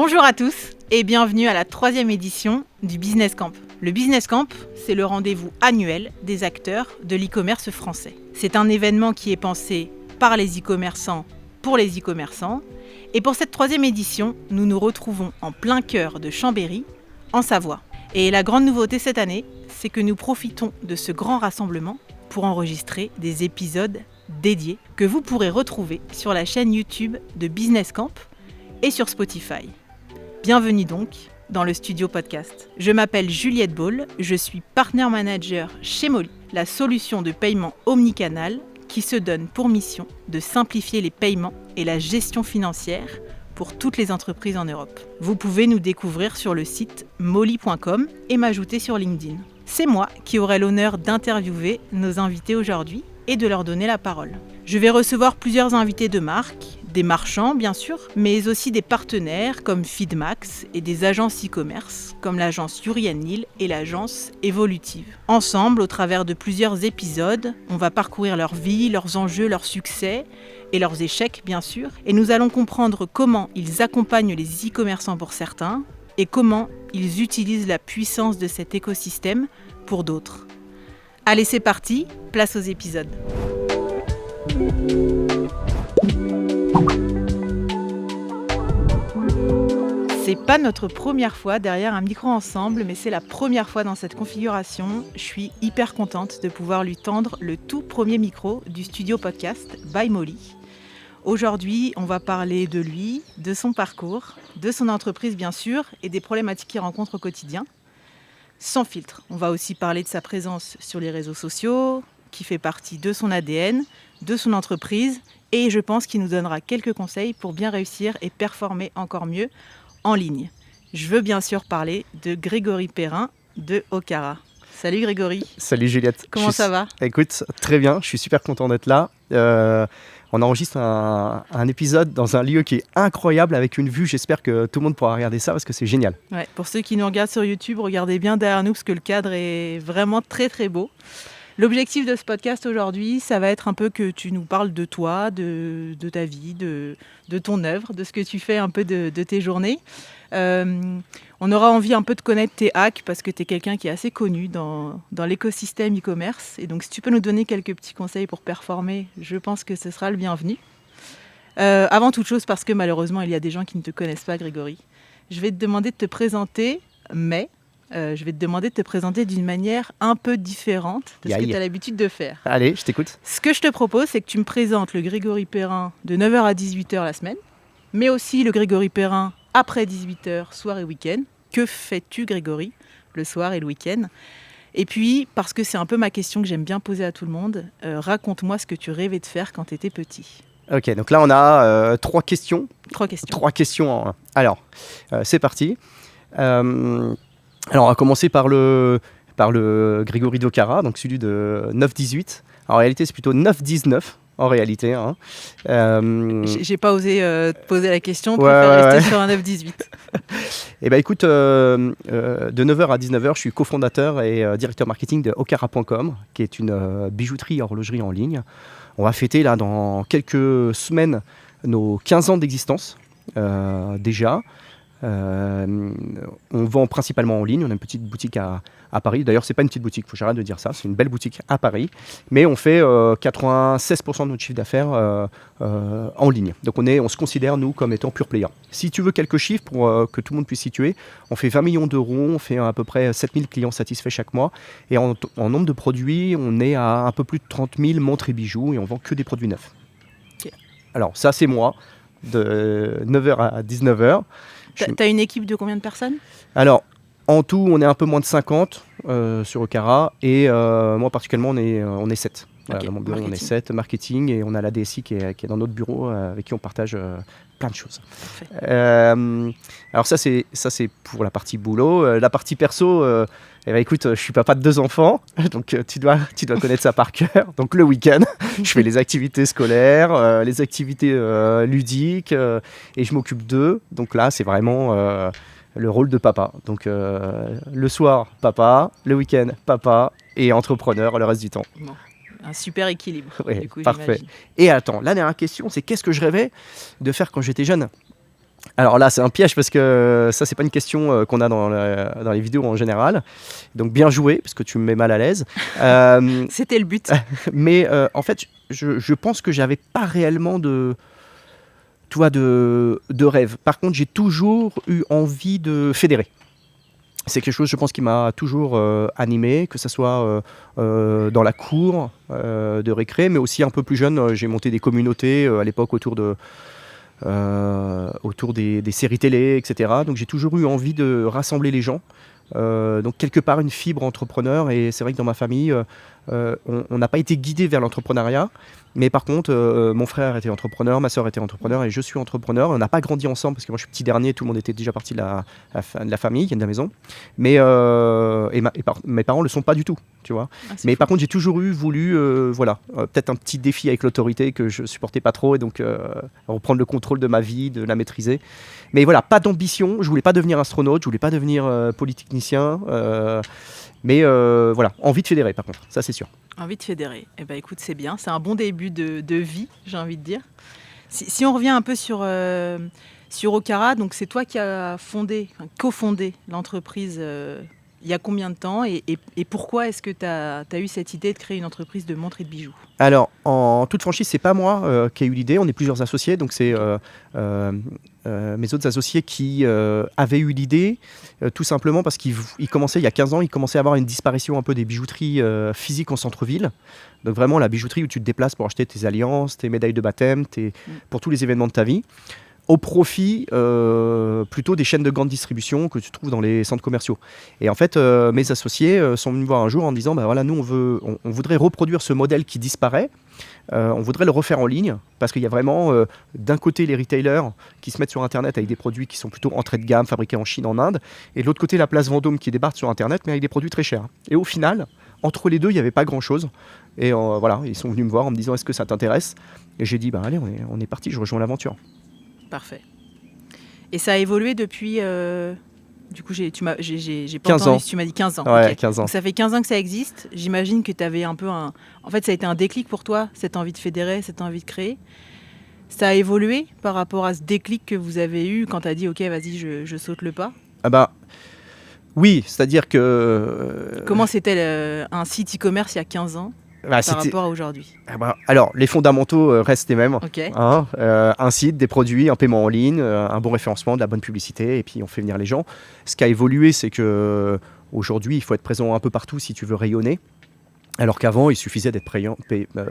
Bonjour à tous et bienvenue à la 3e édition du Business Camp. Le Business Camp, c'est le rendez-vous annuel des acteurs de l'e-commerce français. C'est un événement qui est pensé par les e-commerçants pour les e-commerçants. Et pour cette 3e édition, nous nous retrouvons en plein cœur de Chambéry, en Savoie. Et la grande nouveauté cette année, c'est que nous profitons de ce grand rassemblement pour enregistrer des épisodes dédiés que vous pourrez retrouver sur la chaîne YouTube de Business Camp et sur Spotify. Bienvenue donc dans le studio podcast. Je m'appelle Juliette Ball, je suis partner manager chez Molly, la solution de paiement omnicanal qui se donne pour mission de simplifier les paiements et la gestion financière pour toutes les entreprises en Europe. Vous pouvez nous découvrir sur le site molly.com et m'ajouter sur LinkedIn. C'est moi qui aurai l'honneur d'interviewer nos invités aujourd'hui et de leur donner la parole. Je vais recevoir plusieurs invités de marque, des marchands bien sûr, mais aussi des partenaires comme Feedmax et des agences e-commerce comme l'agence Yuri & Neal et l'agence Evolutive. Ensemble, au travers de plusieurs épisodes, on va parcourir leur vie, leurs enjeux, leurs succès et leurs échecs bien sûr, et nous allons comprendre comment ils accompagnent les e-commerçants pour certains et comment ils utilisent la puissance de cet écosystème pour d'autres. Allez, c'est parti, place aux épisodes. C'est pas notre première fois derrière un micro ensemble, mais c'est la première fois dans cette configuration. Je suis hyper contente de pouvoir lui tendre le tout premier micro du studio podcast by Molly. Aujourd'hui, on va parler de lui, de son parcours, de son entreprise bien sûr, et des problématiques qu'il rencontre au quotidien. Sans filtre, on va aussi parler de sa présence sur les réseaux sociaux, qui fait partie de son ADN, de son entreprise, et je pense qu'il nous donnera quelques conseils pour bien réussir et performer encore mieux en ligne. Je veux bien sûr parler de Grégory Perrin de Okara. Salut Grégory. Salut Juliette. Comment ça va ? Écoute, très bien, je suis super content d'être là. On enregistre un épisode dans un lieu qui est incroyable avec une vue. J'espère que tout le monde pourra regarder ça parce que c'est génial. Ouais, pour ceux qui nous regardent sur YouTube, regardez bien derrière nous parce que le cadre est vraiment très très beau. L'objectif de ce podcast aujourd'hui, ça va être un peu que tu nous parles de toi, de ta vie, de ton œuvre, de ce que tu fais un peu de tes journées. On aura envie un peu de connaître tes hacks parce que tu es quelqu'un qui est assez connu dans l'écosystème e-commerce. Et donc si tu peux nous donner quelques petits conseils pour performer, je pense que ce sera le bienvenu. Avant toute chose, parce que malheureusement il y a des gens qui ne te connaissent pas, Grégory, je vais te demander de te présenter, mais... je vais te demander de te présenter d'une manière un peu différente de ce que tu as l'habitude de faire. Allez, je t'écoute. Ce que je te propose, c'est que tu me présentes le Grégory Perrin de 9h à 18h la semaine, mais aussi le Grégory Perrin après 18h, soir et week-end. Que fais-tu, Grégory, le soir et le week-end ? Et puis, parce que c'est un peu ma question que j'aime bien poser à tout le monde, raconte-moi ce que tu rêvais de faire quand tu étais petit. Ok, donc là on a 3 questions. 3 questions. 3 questions en 1. Alors, c'est parti. Alors, on va commencer par le Grégory d'Okara, donc celui de 9-18. En réalité, c'est plutôt 9-19, en réalité. Hein. J'ai pas osé te poser la question, je préfère rester sur un 9-18. Eh bien, écoute, de 9h à 19h, je suis cofondateur et directeur marketing de okara.com, qui est une bijouterie et horlogerie en ligne. On va fêter, là, dans quelques semaines, nos 15 ans d'existence, déjà. On vend principalement en ligne. On a une petite boutique à Paris. D'ailleurs, c'est pas une petite boutique, faut que j'arrête de dire ça. C'est une belle boutique à Paris. Mais on fait 96% de notre chiffre d'affaires en ligne. Donc on se considère, nous, comme étant pure player. Si tu veux quelques chiffres pour que tout le monde puisse situer, on fait 20 millions d'euros, on fait à peu près 7000 clients satisfaits chaque mois. Et en nombre de produits, on est à un peu plus de 30 000 montres et bijoux et on vend que des produits neufs. Okay. Alors ça, c'est moi, de 9h à 19h. T'as une équipe de combien de personnes ? Alors, en tout, on est un peu moins de 50 sur Okara et moi particulièrement, on est 7. Voilà, dans mon bureau, on est 7, marketing, et on a la DSI qui est dans notre bureau avec qui on partage plein de choses. Alors ça c'est pour la partie boulot. La partie perso, écoute, je suis papa de 2 enfants, donc tu dois connaître ça par cœur. Donc le week-end, je fais les activités scolaires, les activités ludiques, et je m'occupe d'eux. Donc là, c'est vraiment le rôle de papa. Donc le soir, papa, le week-end, papa, et entrepreneur le reste du temps. Bon. Un super équilibre. Oui, du coup, parfait. j'imagine. Et attends, la dernière question, c'est qu'est-ce que je rêvais de faire quand j'étais jeune ? Alors là, c'est un piège parce que ça, c'est pas une question qu'on a dans les vidéos en général. Donc bien joué, parce que tu me mets mal à l'aise. C'était le but. Mais en fait, je pense que j'avais pas réellement de rêve. Par contre, j'ai toujours eu envie de fédérer. C'est quelque chose, je pense, qui m'a toujours animé, que ce soit dans la cour de récré, mais aussi un peu plus jeune. J'ai monté des communautés à l'époque autour des séries télé, etc. Donc j'ai toujours eu envie de rassembler les gens. Donc quelque part une fibre entrepreneur, et c'est vrai que dans ma famille on n'a pas été guidé vers l'entrepreneuriat, mais par contre mon frère était entrepreneur, ma soeur était entrepreneur et je suis entrepreneur. On n'a pas grandi ensemble parce que moi je suis petit dernier, tout le monde était déjà parti de la famille, de la maison, mais mes parents le sont pas du tout, tu vois. Mais fou. par contre j'ai toujours voulu peut-être un petit défi avec l'autorité que je supportais pas trop, et donc reprendre le contrôle de ma vie, de la maîtriser. Mais voilà, pas d'ambition, je voulais pas devenir astronaute, je voulais pas devenir polytechnicien, mais voilà, envie de fédérer par contre, ça c'est sûr. Envie de fédérer. Eh ben, écoute, c'est bien, c'est un bon début de vie, j'ai envie de dire. Si on revient un peu sur Okara, donc c'est toi qui as cofondé l'entreprise il y a combien de temps, et pourquoi est-ce que tu as eu cette idée de créer une entreprise de montres et de bijoux? Alors, en toute franchise, c'est pas moi qui ai eu l'idée, on est plusieurs associés, donc c'est mes autres associés qui avaient eu l'idée, tout simplement parce qu'ils commençaient, il y a 15 ans, ils commençaient à avoir une disparition un peu des bijouteries physiques en centre-ville. Donc vraiment la bijouterie où tu te déplaces pour acheter tes alliances, tes médailles de baptême, pour tous les événements de ta vie, au profit plutôt des chaînes de grande distribution que tu trouves dans les centres commerciaux. Et en fait, mes associés sont venus me voir un jour en me disant, bah voilà, nous on voudrait reproduire ce modèle qui disparaît, on voudrait le refaire en ligne, parce qu'il y a vraiment d'un côté les retailers qui se mettent sur Internet avec des produits qui sont plutôt entrée de gamme, fabriqués en Chine, en Inde, et de l'autre côté la place Vendôme qui débarque sur Internet, mais avec des produits très chers. Et au final, entre les deux, il n'y avait pas grand-chose. Et voilà, ils sont venus me voir en me disant, est-ce que ça t'intéresse? Et j'ai dit, bah allez, on est parti, je rejoins l'aventure. Parfait. Et ça a évolué depuis... Du coup, j'ai pas 15 entendu ans. si tu m'as dit 15 ans. Ouais, Okay. 15 ans. Donc ça fait 15 ans que ça existe. J'imagine que tu avais un peu En fait, ça a été un déclic pour toi, cette envie de fédérer, cette envie de créer. Ça a évolué par rapport à ce déclic que vous avez eu quand tu as dit « Ok, vas-y, je saute le pas ». Ah bah, oui, c'est-à-dire que... Comment c'était un site e-commerce il y a 15 ans par rapport à aujourd'hui? Alors, les fondamentaux restent les mêmes. Okay. Hein, un site, des produits, un paiement en ligne, un bon référencement, de la bonne publicité, et puis on fait venir les gens. Ce qui a évolué, c'est qu'aujourd'hui, il faut être présent un peu partout si tu veux rayonner. Alors qu'avant, il suffisait d'être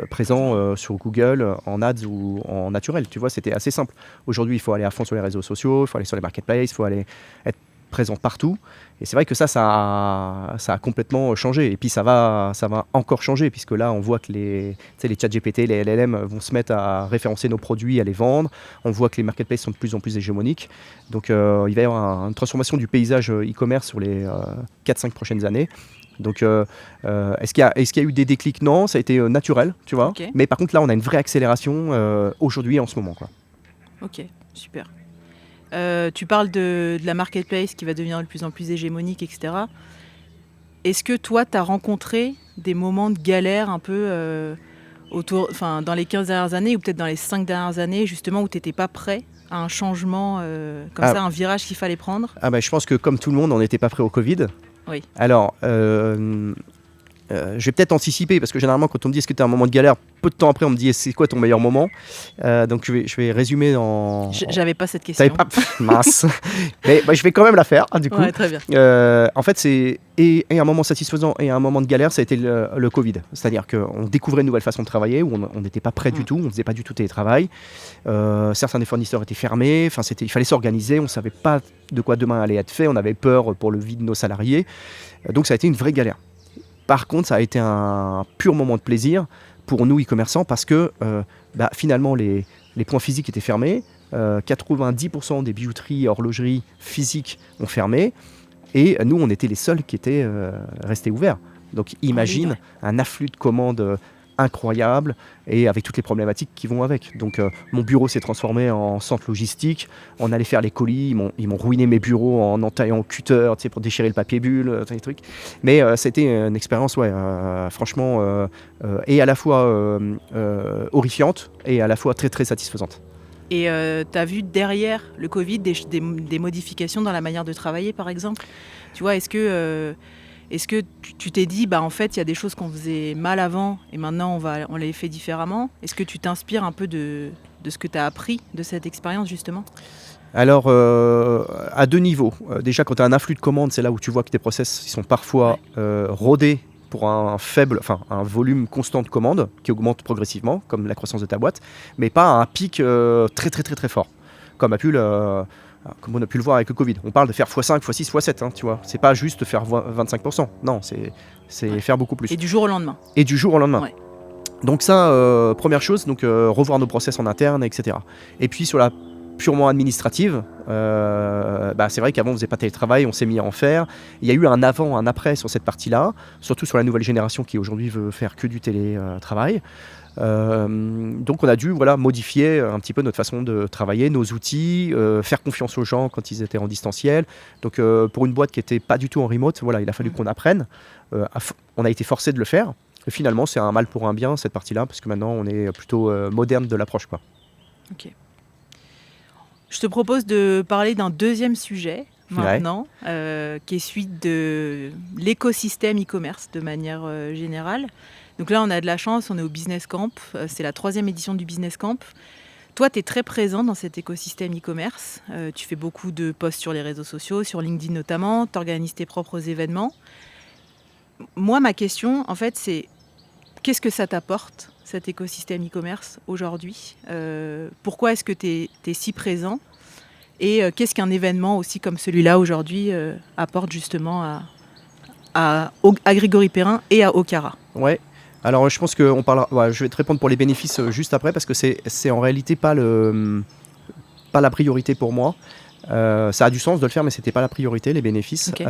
présent sur Google, en ads ou en naturel. Tu vois, c'était assez simple. Aujourd'hui, il faut aller à fond sur les réseaux sociaux, il faut aller sur les marketplaces, il faut aller être présent partout. Et c'est vrai que ça a complètement changé. Et puis ça va encore changer, puisque là, on voit que les ChatGPT, les LLM vont se mettre à référencer nos produits, à les vendre. On voit que les marketplaces sont de plus en plus hégémoniques. Donc il va y avoir une transformation du paysage e-commerce sur les 4-5 prochaines années. Donc est-ce qu'il y a eu des déclics? Non, ça a été naturel, tu vois. Okay. Mais par contre, là, on a une vraie accélération aujourd'hui, en ce moment, quoi. Ok, super. Tu parles de la marketplace qui va devenir de plus en plus hégémonique, etc. Est-ce que toi, tu as rencontré des moments de galère un peu dans les 15 dernières années, ou peut-être dans les 5 dernières années, justement, où tu n'étais pas prêt à un changement ça, un virage qu'il fallait prendre? Je pense que comme tout le monde, on n'était pas prêt au Covid. Oui. Alors, je vais peut-être anticiper, parce que généralement, quand on me dit est-ce que tu as un moment de galère, peu de temps après, on me dit c'est quoi ton meilleur moment. Donc, je vais résumer en. J'avais pas cette question. Mince. Mais je vais quand même la faire, du coup. Ouais, très bien. En fait, c'est un moment satisfaisant et un moment de galère, ça a été le Covid. C'est-à-dire qu'on découvrait une nouvelle façon de travailler, où on n'était pas prêt du tout, on ne faisait pas du tout télétravail. Certains des fournisseurs étaient fermés, il fallait s'organiser, on ne savait pas de quoi demain allait être fait, on avait peur pour le vie de nos salariés. Donc, ça a été une vraie galère. Par contre, ça a été un pur moment de plaisir pour nous e-commerçants, parce que finalement, les points physiques étaient fermés. 90% des bijouteries, horlogeries physiques ont fermé. Et nous, on était les seuls qui étaient restés ouverts. Donc imagine un afflux de commandes incroyable, et avec toutes les problématiques qui vont avec. Donc mon bureau s'est transformé en centre logistique. On allait faire les colis, ils m'ont ruiné mes bureaux en entaillant cutter, pour déchirer le papier bulle, des trucs. Mais c'était une expérience, franchement, et à la fois horrifiante et à la fois très très satisfaisante. Et tu as vu derrière le Covid des modifications dans la manière de travailler, par exemple? Tu vois, est-ce que tu t'es dit, en fait, il y a des choses qu'on faisait mal avant et maintenant on les fait différemment? Est-ce que tu t'inspires un peu de ce que tu as appris de cette expérience, justement? Alors, à 2 niveaux. Déjà, quand tu as un afflux de commandes, c'est là où tu vois que tes process ils sont parfois rodés pour un volume constant de commandes qui augmente progressivement, comme la croissance de ta boîte, mais pas un pic très très très très fort, comme on a pu le voir avec le Covid. On parle de faire x5, x6, x7, hein, tu vois. C'est pas juste faire 25%. Non, c'est faire beaucoup plus. Et du jour au lendemain. Et du jour au lendemain. Ouais. Donc ça, première chose, revoir nos process en interne, etc. Et puis sur la purement administrative, c'est vrai qu'avant on faisait pas télétravail, on s'est mis à en faire. Il y a eu un avant, un après sur cette partie-là, surtout sur la nouvelle génération qui aujourd'hui veut faire que du télétravail. Donc on a dû modifier un petit peu notre façon de travailler, nos outils, faire confiance aux gens quand ils étaient en distanciel. Donc pour une boîte qui n'était pas du tout en remote, il a fallu qu'on apprenne. On a été forcé de le faire. Et finalement, c'est un mal pour un bien cette partie-là, parce que maintenant on est plutôt moderne de l'approche, quoi. Ok. Je te propose de parler d'un deuxième sujet maintenant, qui est celui de l'écosystème e-commerce de manière générale. Donc là, on a de la chance, on est au Business Camp, c'est la 3e édition du Business Camp. Toi, tu es très présent dans cet écosystème e-commerce. Tu fais beaucoup de posts sur les réseaux sociaux, sur LinkedIn notamment, tu organises tes propres événements. Moi, ma question, en fait, c'est qu'est-ce que ça t'apporte, cet écosystème e-commerce aujourd'hui? Pourquoi est-ce que tu es si présent? Et qu'est-ce qu'un événement aussi comme celui-là aujourd'hui apporte justement à Grégory Perrin et à Okara? Ouais. Alors je pense qu'on parlera. Je vais te répondre pour les bénéfices juste après, parce que c'est en réalité pas la priorité pour moi. Ça a du sens de le faire, mais c'était pas la priorité, les bénéfices. Okay.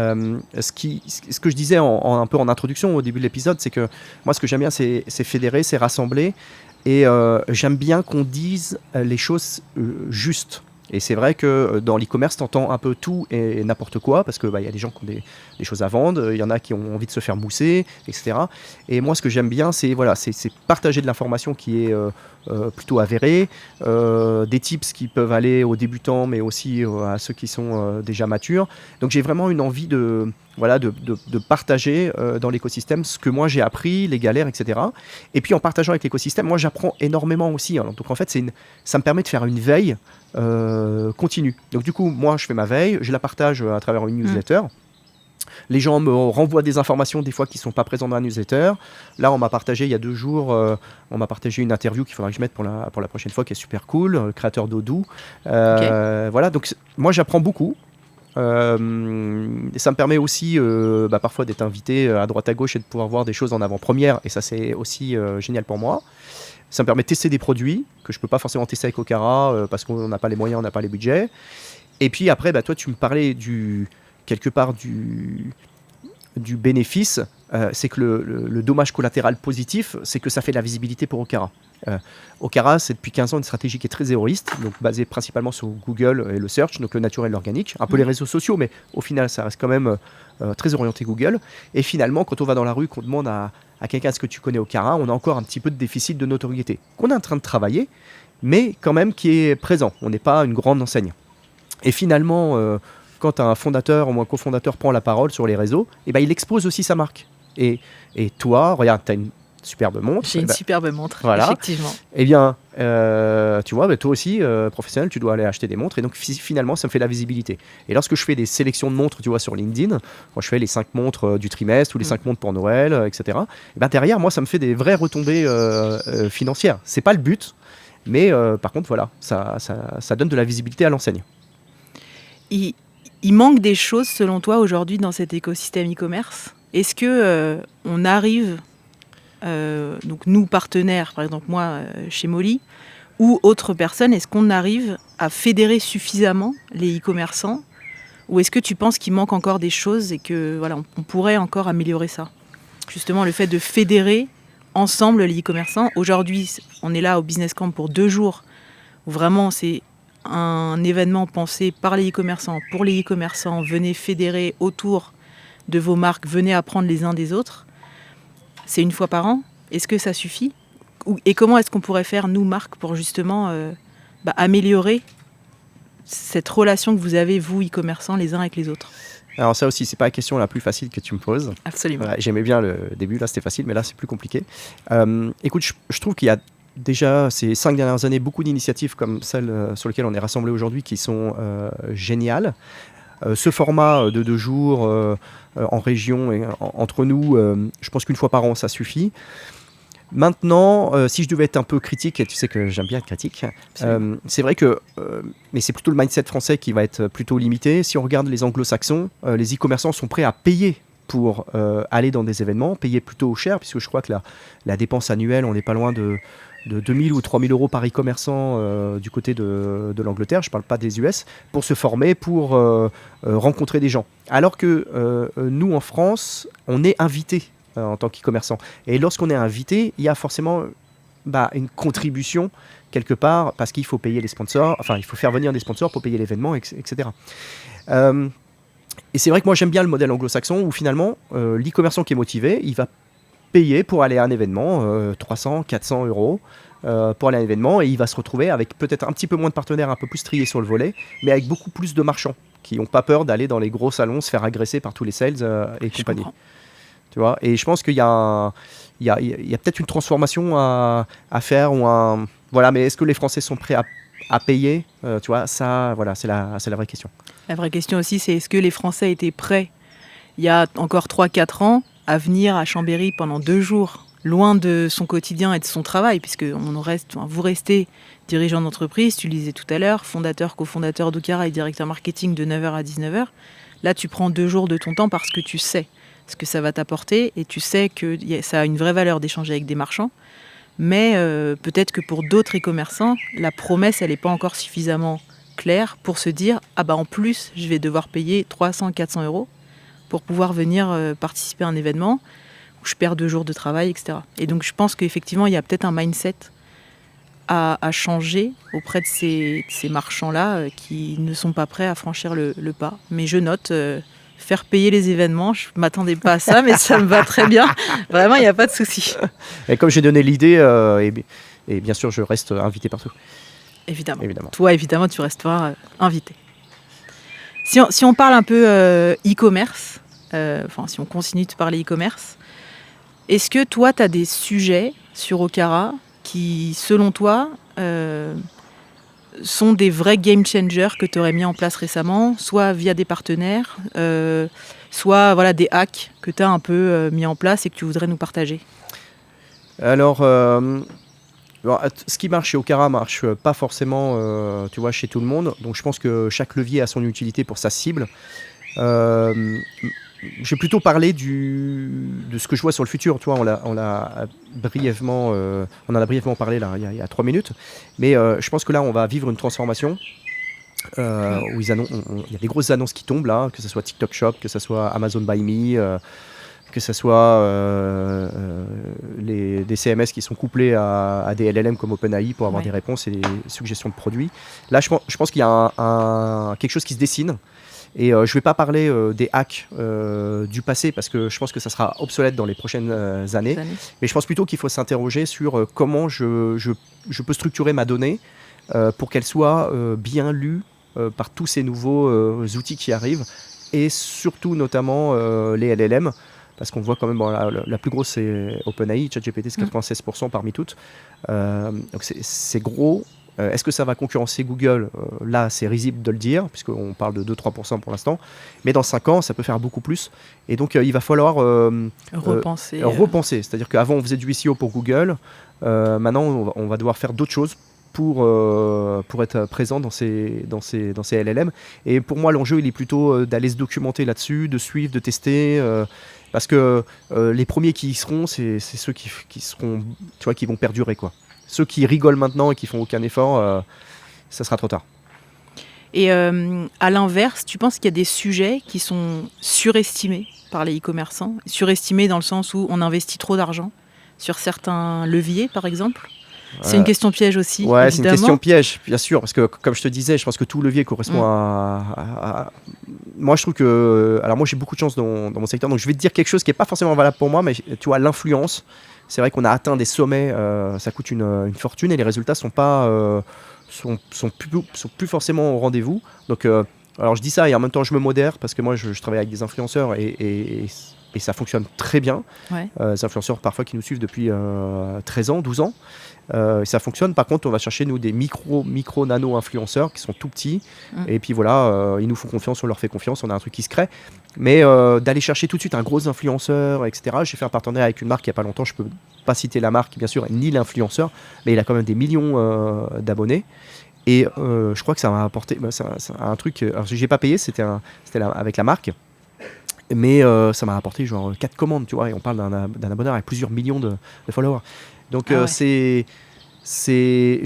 Ce que je disais un peu en introduction au début de l'épisode, c'est que moi ce que j'aime bien c'est fédérer, c'est rassembler, et j'aime bien qu'on dise les choses justes. Et c'est vrai que dans l'e-commerce, tu entends un peu tout et n'importe quoi, parce qu'il y a des gens qui ont des choses à vendre, il y en a qui ont envie de se faire mousser, etc. Et moi, ce que j'aime bien, c'est partager de l'information qui est plutôt avérée, des tips qui peuvent aller aux débutants, mais aussi à ceux qui sont déjà matures. Donc j'ai vraiment une envie de partager dans l'écosystème ce que moi j'ai appris, les galères, etc. Et puis en partageant avec l'écosystème, moi j'apprends énormément aussi. Hein. Donc en fait, ça me permet de faire une veille continue. Donc du coup, moi je fais ma veille, je la partage à travers une newsletter. Les gens me renvoient des informations des fois qui ne sont pas présentes dans la newsletter. Là, on m'a partagé il y a 2 jours, on m'a partagé une interview qu'il faudra que je mette pour la prochaine fois, qui est super cool, créateur d'Odoo. Okay. Voilà, donc moi j'apprends beaucoup. Et ça me permet aussi parfois d'être invité à droite à gauche et de pouvoir voir des choses en avant-première, et ça c'est aussi génial pour moi. Ça me permet de tester des produits que je ne peux pas forcément tester avec Okara parce qu'on n'a pas les moyens, on n'a pas les budgets. Et puis après, toi tu me parlais quelque part du bénéfice, c'est que le dommage collatéral positif, c'est que ça fait de la visibilité pour Okara. Okara, c'est depuis 15 ans une stratégie qui est très héroïste, donc basée principalement sur Google et le search, donc le naturel et l'organique, un peu les réseaux sociaux, mais au final ça reste quand même très orienté Google. Et finalement, quand on va dans la rue, qu'on demande à quelqu'un ce que tu connais Okara, on a encore un petit peu de déficit de notoriété qu'on est en train de travailler, mais quand même qui est présent. On n'est pas une grande enseigne. Et finalement, quand un fondateur ou un cofondateur prend la parole sur les réseaux, il expose aussi sa marque. Et toi, regarde, tu as une superbe montre. J'ai une superbe montre, voilà. Effectivement. Eh bien, tu vois, toi aussi, professionnel, tu dois aller acheter des montres. Et donc, finalement, ça me fait de la visibilité. Et lorsque je fais des sélections de montres, tu vois, sur LinkedIn, quand je fais les 5 montres du trimestre ou les 5 montres pour Noël, etc., derrière, moi, ça me fait des vraies retombées financières. C'est pas le but, mais par contre, voilà, ça donne de la visibilité à l'enseigne. Il manque des choses, selon toi, aujourd'hui, dans cet écosystème e-commerce? Est-ce que on arrive, donc nous, partenaires, par exemple moi, chez Molly, ou autres personnes, est-ce qu'on arrive à fédérer suffisamment les e-commerçants? Ou est-ce que tu penses qu'il manque encore des choses et que on pourrait encore améliorer ça? Justement, le fait de fédérer ensemble les e-commerçants. Aujourd'hui, on est là au Business Camp pour 2 jours, où vraiment c'est un événement pensé par les e-commerçants, pour les e-commerçants. Venez fédérer autour de vos marques, venez apprendre les uns des autres. C'est 1 fois par an. Est-ce que ça suffit? Et comment est-ce qu'on pourrait faire, nous, marques, pour justement améliorer cette relation que vous avez, vous, e-commerçants, les uns avec les autres? Alors ça aussi, c'est pas la question la plus facile que tu me poses. Absolument. J'aimais bien le début, là c'était facile, mais là c'est plus compliqué. Écoute, je trouve qu'il y a déjà ces 5 dernières années beaucoup d'initiatives comme celle sur lesquelles on est rassemblés aujourd'hui qui sont géniales. Ce format de 2 jours en région et entre nous, je pense qu'une fois par an ça suffit. Maintenant, si je devais être un peu critique, et tu sais que j'aime bien être critique, c'est vrai que, mais c'est plutôt le mindset français qui va être plutôt limité. Si on regarde les anglo-saxons, les e-commerçants sont prêts à payer pour aller dans des événements, payer plutôt cher, puisque je crois que la dépense annuelle, on n'est pas loin de 2000 ou 3000 euros par e-commerçant du côté de l'Angleterre, je ne parle pas des US, pour se former, pour rencontrer des gens. Alors que nous, en France, on est invités en tant qu'e-commerçant. Et lorsqu'on est invité, il y a forcément une contribution quelque part, parce qu'il faut payer les sponsors, enfin il faut faire venir des sponsors pour payer l'événement, etc. Et c'est vrai que moi j'aime bien le modèle anglo-saxon où finalement l'e-commerçant qui est motivé, il va payer pour aller à un événement 300, 400 euros pour aller à un événement, et il va se retrouver avec peut-être un petit peu moins de partenaires, un peu plus triés sur le volet, mais avec beaucoup plus de marchands qui n'ont pas peur d'aller dans les gros salons se faire agresser par tous les sales et compagnie. Tu vois, et je pense qu'il y a peut-être une transformation à faire, voilà, mais est-ce que les Français sont prêts à payer, tu vois, ça, voilà, c'est la vraie question. La vraie question aussi, c'est est-ce que les Français étaient prêts, il y a encore 3-4 ans, à venir à Chambéry pendant 2 jours, loin de son quotidien et de son travail, puisque vous restez dirigeant d'entreprise, tu le disais tout à l'heure, fondateur, cofondateur d'Okara et directeur marketing de 9h à 19h. Là, tu prends 2 jours de ton temps parce que tu sais ce que ça va t'apporter, et tu sais que ça a une vraie valeur d'échanger avec des marchands, mais peut-être que pour d'autres e-commerçants, la promesse, elle n'est pas encore suffisamment claire pour se dire « Ah en plus, je vais devoir payer 300-400 euros pour pouvoir venir participer à un événement où je perds 2 jours de travail, etc. » Et donc, je pense qu'effectivement, il y a peut-être un mindset à changer auprès de ces marchands-là qui ne sont pas prêts à franchir le pas. Mais je note... faire payer les événements, je ne m'attendais pas à ça, mais ça me va très bien. Vraiment, il n'y a pas de souci. Et comme j'ai donné l'idée, et bien sûr, je reste invité partout. Évidemment. Toi, évidemment, tu resteras invité. Si on parle un peu e-commerce, si on continue de parler e-commerce, est-ce que toi, tu as des sujets sur Okara qui, selon toi, sont des vrais game changers que tu aurais mis en place récemment, soit via des partenaires, soit des hacks que tu as un peu mis en place et que tu voudrais nous partager? Alors, ce qui marche chez Okara marche pas forcément tu vois, chez tout le monde. Donc je pense que chaque levier a son utilité pour sa cible. J'ai plutôt parlé de ce que je vois sur le futur. Tu vois, on en a brièvement parlé là, il y a 3 minutes. Mais je pense que là, on va vivre une transformation où il y a des grosses annonces qui tombent là, que ce soit TikTok Shop, que ce soit Amazon Buy Me, que ce soit des CMS qui sont couplés à des LLM comme OpenAI pour avoir des réponses et des suggestions de produits. Là, je pense qu'il y a quelque chose qui se dessine. Et je ne vais pas parler des hacks du passé parce que je pense que ça sera obsolète dans les prochaines années. Mais je pense plutôt qu'il faut s'interroger sur comment je peux structurer ma donnée pour qu'elle soit bien lue par tous ces nouveaux outils qui arrivent, et surtout notamment les LLM. Parce qu'on voit quand même, la plus grosse c'est OpenAI, ChatGPT c'est 96% parmi toutes. Donc c'est gros. Est-ce que ça va concurrencer Google ? Là, c'est risible de le dire, puisqu'on parle de 2-3% pour l'instant. Mais dans 5 ans, ça peut faire beaucoup plus. Et donc, il va falloir repenser. C'est-à-dire qu'avant, on faisait du SEO pour Google. Maintenant, on va devoir faire d'autres choses pour être présent dans ces LLM. Et pour moi, l'enjeu, il est plutôt d'aller se documenter là-dessus, de suivre, de tester. Parce que les premiers qui y seront, c'est ceux qui seront, tu vois, qui vont perdurer, quoi. Ceux qui rigolent maintenant et qui font aucun effort, ça sera trop tard. Et à l'inverse, tu penses qu'il y a des sujets qui sont surestimés par les e-commerçants? Surestimés dans le sens où on investit trop d'argent sur certains leviers, par exemple? C'est une question piège aussi, ouais, évidemment. C'est une question piège, bien sûr, parce que comme je te disais, je pense que tout levier correspond à... Moi, je trouve que... Alors moi, j'ai beaucoup de chance dans mon secteur, donc je vais te dire quelque chose qui n'est pas forcément valable pour moi, mais tu vois, l'influence... C'est vrai qu'on a atteint des sommets, ça coûte une fortune et les résultats sont pas sont plus forcément au rendez-vous. Donc, alors je dis ça et en même temps je me modère parce que moi je travaille avec des influenceurs et ça fonctionne très bien. Ouais. Des influenceurs parfois qui nous suivent depuis 13 ans, 12 ans. Ça fonctionne. Par contre, on va chercher nous des micro nano influenceurs qui sont tout petits. Et puis voilà, ils nous font confiance, on leur fait confiance, on a un truc qui se crée. Mais d'aller chercher tout de suite un gros influenceur, etc. J'ai fait un partenariat avec une marque il n'y a pas longtemps. Je peux pas citer la marque, bien sûr, ni l'influenceur, mais il a quand même des millions d'abonnés. Et je crois que ça m'a apporté c'est un truc. Alors, j'ai pas payé, c'était avec la marque. Mais ça m'a apporté genre 4 commandes, tu vois, et on parle d'un abonneur avec plusieurs millions de followers. Donc je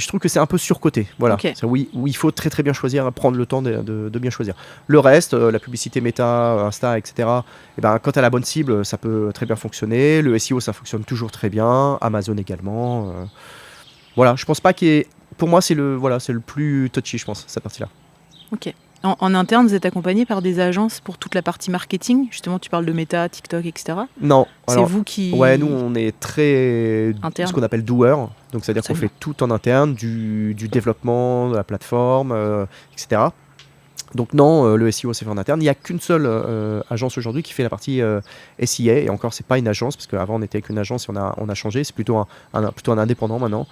trouve que c'est un peu surcoté. Voilà. Okay. Oui, il faut très très bien choisir, prendre le temps de bien choisir. Le reste, la publicité méta, Insta, etc., et ben, quand tu as la bonne cible, ça peut très bien fonctionner. Le SEO, ça fonctionne toujours très bien. Amazon également. Voilà, je pense pas qu'il y ait... Pour moi, c'est le plus touchy, je pense, cette partie-là. Ok. En interne, vous êtes accompagné par des agences pour toute la partie marketing. Justement, tu parles de Meta, TikTok, etc. Non. C'est vous qui... Ouais, nous, on est très... Interne. Ce qu'on appelle doer. Donc, c'est-à-dire qu'on fait tout en interne, du développement de la plateforme, etc. Donc non, le SEO, c'est fait en interne. Il n'y a qu'une seule agence aujourd'hui qui fait la partie SIA. Et encore, c'est pas une agence, parce qu'avant, on était avec une agence et on a changé. C'est plutôt un indépendant maintenant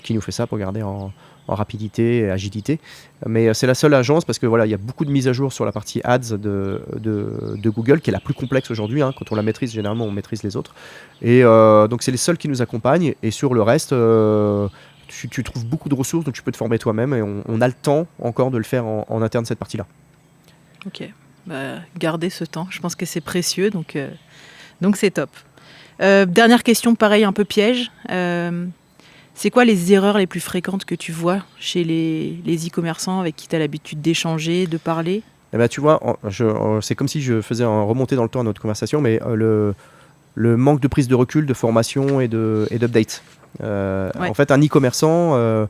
qui nous fait ça pour garder en rapidité et agilité. Mais c'est la seule agence parce que voilà, il y a beaucoup de mises à jour sur la partie ads de Google qui est la plus complexe aujourd'hui. Quand on la maîtrise, généralement, on maîtrise les autres. Et donc, c'est les seuls qui nous accompagnent. Et sur le reste, tu trouves beaucoup de ressources, donc tu peux te former toi-même. Et on a le temps encore de le faire en interne, cette partie-là. Ok. Gardez ce temps. Je pense que c'est précieux, donc c'est top. Dernière question, pareil, un peu piège. C'est quoi les erreurs les plus fréquentes que tu vois chez les e-commerçants avec qui tu as l'habitude d'échanger, de parler ? Eh ben, tu vois, c'est comme si je faisais remonter dans le temps à notre conversation, mais le manque de prise de recul, de formation et d'update. Ouais. En fait, un e-commerçant,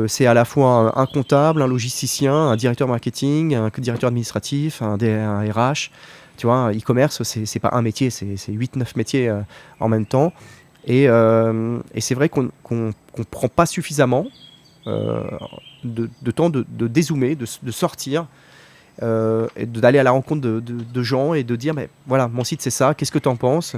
c'est à la fois un comptable, un logisticien, un directeur marketing, un directeur administratif, un RH. Tu vois, e-commerce, c'est pas un métier, c'est 8-9 métiers en même temps. Et c'est vrai qu'on ne prend pas suffisamment de temps de dézoomer, de sortir, et d'aller à la rencontre de gens et de dire mais voilà, mon site c'est ça, qu'est-ce que tu en penses ?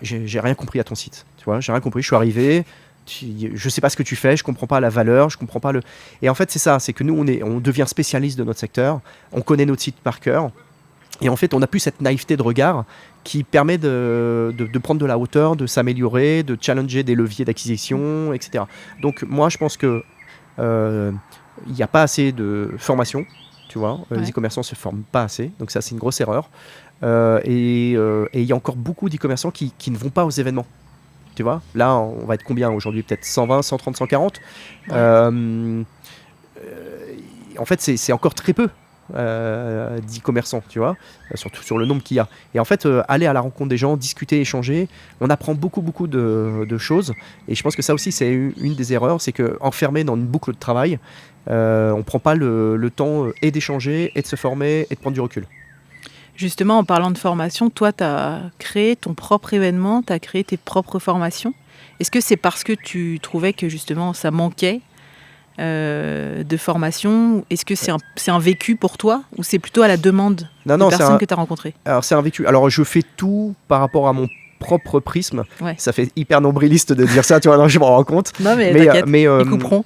J'ai rien compris à ton site, tu vois, j'ai rien compris, je suis arrivé, je sais pas ce que tu fais, je comprends pas la valeur, je comprends pas le... Et en fait c'est ça, c'est que nous on devient spécialiste de notre secteur, on connaît notre site par cœur. Et en fait, on n'a plus cette naïveté de regard qui permet de prendre de la hauteur, de s'améliorer, de challenger des leviers d'acquisition, etc. Donc moi, je pense qu'il n'y a pas assez de formation, tu vois. Ouais. Les e-commerçants ne se forment pas assez, donc ça, c'est une grosse erreur. Et il y a encore beaucoup d'e-commerçants qui ne vont pas aux événements. Tu vois, là, on va être combien aujourd'hui ? Peut-être 120, 130, 140 ? Ouais. En fait, c'est encore très peu. d'e-commerçants, tu vois, surtout sur le nombre qu'il y a. Et en fait, aller à la rencontre des gens, discuter, échanger, on apprend beaucoup de choses. Et je pense que ça aussi, c'est une des erreurs, c'est qu'enfermé dans une boucle de travail, on ne prend pas le temps et d'échanger, et de se former, et de prendre du recul. Justement, en parlant de formation, toi, tu as créé ton propre événement, tu as créé tes propres formations. Est-ce que c'est parce que tu trouvais que justement ça manquait de formation ? Est-ce que c'est un vécu pour toi ou c'est plutôt à la demande des personnes que tu as rencontrées ? Alors c'est un vécu. Alors je fais tout par rapport à mon propre prisme. Ouais. Ça fait hyper nombriliste de dire ça, tu vois, non, je m'en rends compte. Non mais t'inquiète, ils couperont.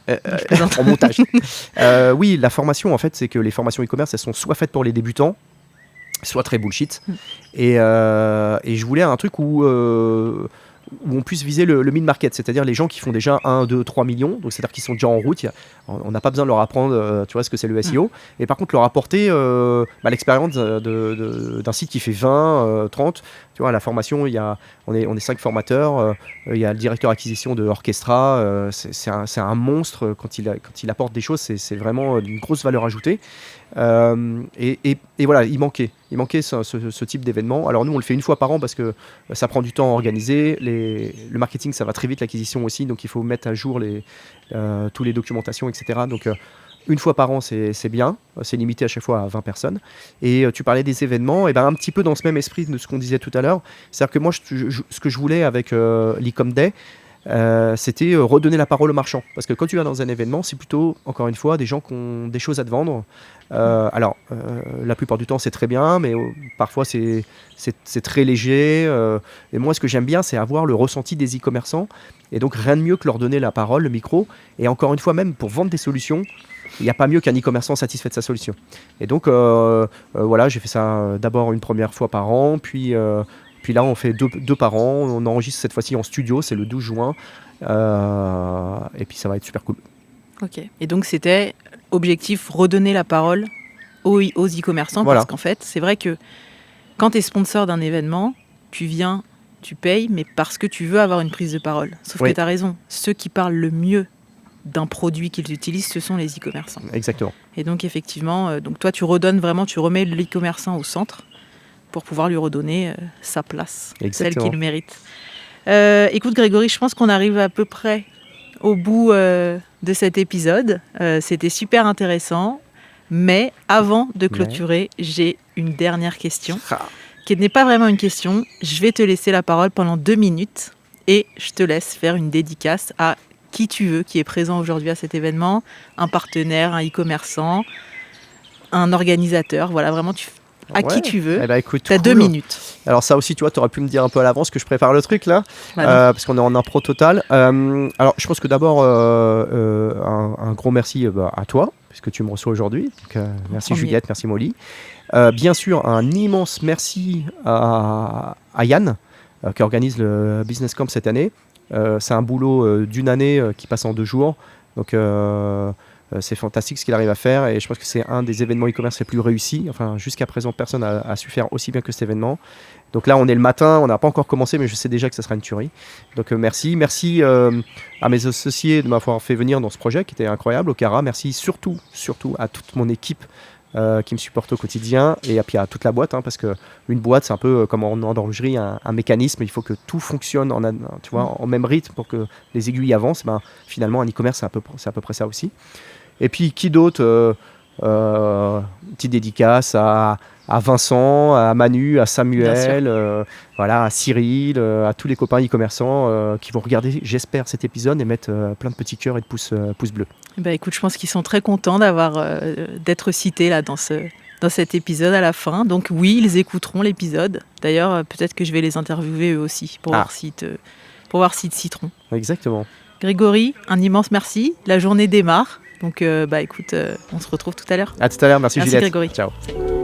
En montage. Oui, la formation, en fait, c'est que les formations e-commerce, elles sont soit faites pour les débutants, soit très bullshit. Et je voulais un truc où on puisse viser le mid-market, c'est-à-dire les gens qui font déjà 1, 2, 3 millions, donc c'est-à-dire qu'ils sont déjà en route. On n'a pas besoin de leur apprendre tu vois, ce que c'est le SEO, et par contre leur apporter l'expérience d'un site qui fait 20, 30. Tu vois, à la formation, on est 5 formateurs, il y a le directeur acquisition de Orchestra, c'est un monstre quand il apporte des choses, c'est vraiment d'une grosse valeur ajoutée. Et voilà, il manquait ce type d'événement. Alors nous, on le fait une fois par an parce que ça prend du temps à organiser. Le marketing, ça va très vite, l'acquisition aussi, donc il faut mettre à jour toutes les documentations, etc. Donc une fois par an, c'est bien, c'est limité à chaque fois à 20 personnes. Et tu parlais des événements, et ben un petit peu dans ce même esprit de ce qu'on disait tout à l'heure. C'est-à-dire que moi, ce que je voulais avec l'e-com Day, c'était redonner la parole aux marchands. Parce que quand tu vas dans un événement, c'est plutôt, encore une fois, des gens qui ont des choses à te vendre. Alors, la plupart du temps, c'est très bien, mais parfois, c'est très léger. Et moi, ce que j'aime bien, c'est avoir le ressenti des e-commerçants. Et donc, rien de mieux que leur donner la parole, le micro. Et encore une fois, même pour vendre des solutions, il n'y a pas mieux qu'un e-commerçant satisfait de sa solution. Et donc, voilà, j'ai fait ça d'abord une première fois par an, puis là, on fait deux par an. On enregistre cette fois-ci en studio, c'est le 12 juin. Et puis, ça va être super cool. Ok. Et donc, c'était objectif, redonner la parole aux e-commerçants. Voilà. Parce qu'en fait, c'est vrai que quand tu es sponsor d'un événement, tu viens, tu payes, mais parce que tu veux avoir une prise de parole. Sauf que tu as raison. Ceux qui parlent le mieux d'un produit qu'ils utilisent, ce sont les e-commerçants. Exactement. Et donc, effectivement, donc toi, tu redonnes vraiment, tu remets l'e-commerçant au centre pour pouvoir lui redonner sa place, celle qu'il mérite. Écoute Grégory, je pense qu'on arrive à peu près au bout de cet épisode. C'était super intéressant, mais avant de clôturer, j'ai une dernière question, qui n'est pas vraiment une question. Je vais te laisser la parole pendant 2 minutes et je te laisse faire une dédicace à qui tu veux, qui est présent aujourd'hui à cet événement, un partenaire, un e-commerçant, un organisateur, voilà, vraiment qui tu veux. Eh ben, écoute, tu as 2 minutes. Alors ça aussi, tu vois, tu aurais pu me dire un peu à l'avance que je prépare le truc là, parce qu'on est en impro total. Alors je pense que d'abord, un gros merci à toi, puisque tu me reçois aujourd'hui. Donc, merci Juliette, merci Molly. Bien sûr, un immense merci à Yann, qui organise le Business Camp cette année. C'est un boulot d'une année qui passe en 2 jours. Donc c'est fantastique ce qu'il arrive à faire et je pense que c'est un des événements e-commerce les plus réussis. Enfin, jusqu'à présent, personne n'a su faire aussi bien que cet événement. Donc là, on est le matin, on n'a pas encore commencé, mais je sais déjà que ça sera une tuerie. Donc merci. Merci à mes associés de m'avoir fait venir dans ce projet qui était incroyable, au Cara. Merci surtout à toute mon équipe qui me supporte au quotidien et puis à toute la boîte, parce qu'une boîte, c'est un peu comme en horlogerie, un mécanisme. Il faut que tout fonctionne en même rythme pour que les aiguilles avancent. Finalement, un e-commerce, c'est à peu près ça aussi. Et puis, qui d'autre petite dédicace à Vincent, à Manu, à Samuel, à Cyril, à tous les copains e-commerçants qui vont regarder, j'espère, cet épisode et mettre plein de petits cœurs et de pouces bleus. Écoute, je pense qu'ils sont très contents d'être cités là, dans cet épisode à la fin. Donc oui, ils écouteront l'épisode. D'ailleurs, peut-être que je vais les interviewer eux aussi pour voir s'ils te citeront. Exactement. Grégory, un immense merci. La journée démarre. Donc écoute, on se retrouve tout à l'heure. À tout à l'heure, merci Juliette. Grégory. Ciao. Salut.